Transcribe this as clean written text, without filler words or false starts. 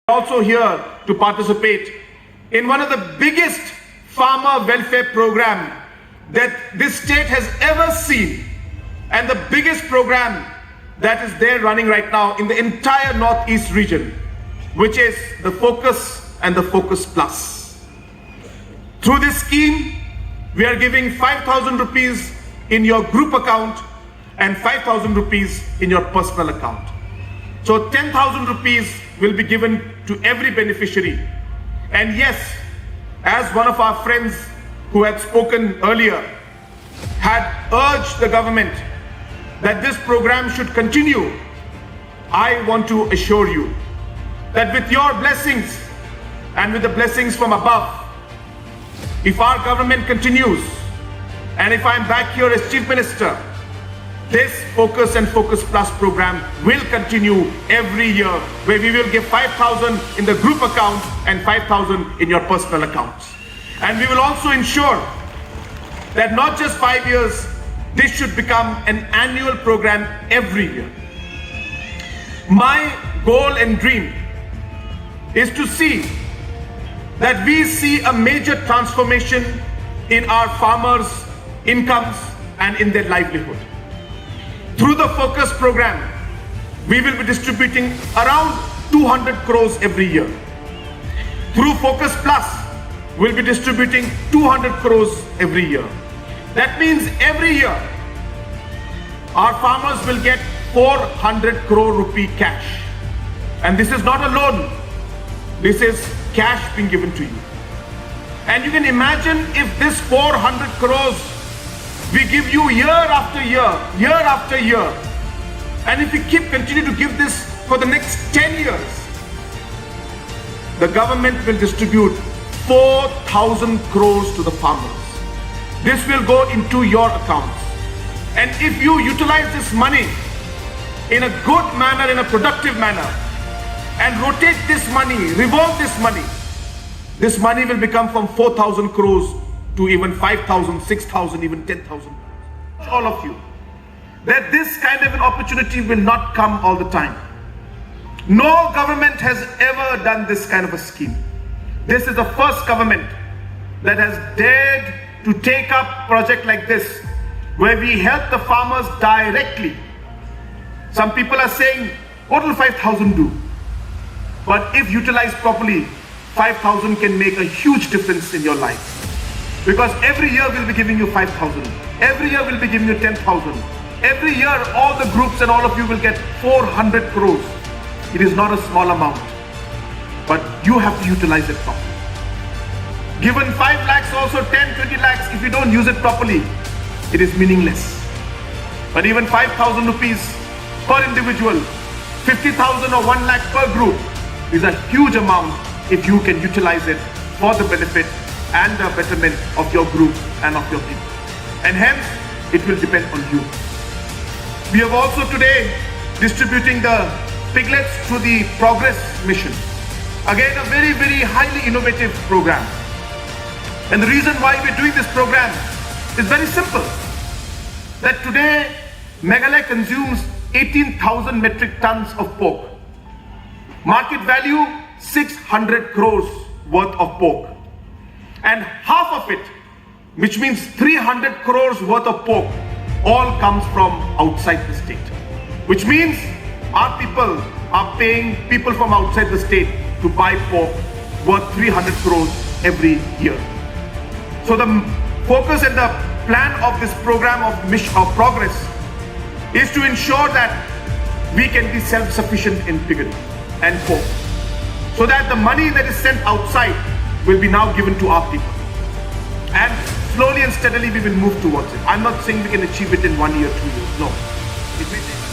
Also here to participate in one of the biggest farmer welfare program that this state has ever seen, and the biggest program that is there running right now in the entire Northeast region, which is the Focus and the Focus Plus. Through this scheme, we are giving 5,000 rupees in your group account and 5,000 rupees in your personal account. So 10,000 rupees will be given to every beneficiary. And yes, as one of our friends who had spoken earlier had urged the government that this program should continue, I want to assure you that with your blessings and with the blessings from above, if our government continues and if I'm back here as Chief Minister, this Focus and Focus Plus program will continue every year, where we will give 5,000 in the group account and 5,000 in your personal accounts. And we will also ensure that not just 5 years, this should become an annual program every year. My goal and dream is to see that we see a major transformation in our farmers' incomes and in their livelihood. Through the Focus program, we will be distributing around 200 crores every year. Through Focus Plus, we'll be distributing 200 crores every year. That means every year, our farmers will get 400 crore rupee cash. And this is not a loan. This is cash being given to you. And you can imagine if this 400 crores we give you year after year after year. And if we continue to give this for the next 10 years, the government will distribute 4,000 crores to the farmers. This will go into your accounts. And if you utilize this money in a good manner, in a productive manner, and rotate this money, revolve this money will become from 4,000 crores to even 5,000, 6,000, even 10,000. All of you, that this kind of an opportunity will not come all the time. No government has ever done this kind of a scheme. This is the first government that has dared to take up a project like this, where we help the farmers directly. Some people are saying, what will 5,000 do? But if utilized properly, 5,000 can make a huge difference in your life. Because every year we'll be giving you 5,000. Every year we'll be giving you 10,000. Every year all the groups and all of you will get 400 crores. It is not a small amount. But you have to utilize it properly. Given 5 lakhs, also 10, 20 lakhs, if you don't use it properly, it is meaningless. But even 5,000 rupees per individual, 50,000 or 1 lakh per group is a huge amount if you can utilize it for the benefit and the betterment of your group and of your people. And hence, it will depend on you. We have also today distributing the piglets through the Progress Mission. Again, a very, very highly innovative program. And the reason why we're doing this program is very simple. That today, Meghalaya consumes 18,000 metric tons of pork. Market value, 600 crores worth of pork. And half of it, which means 300 crores worth of pork, all comes from outside the state. Which means our people are paying people from outside the state to buy pork worth 300 crores every year. So the focus and the plan of this program of Progress is to ensure that we can be self-sufficient in piggery and pork, so that the money that is sent outside will be now given to our people. And slowly and steadily we will move towards it. I'm not saying we can achieve it in 1 year, 2 years. No. It may take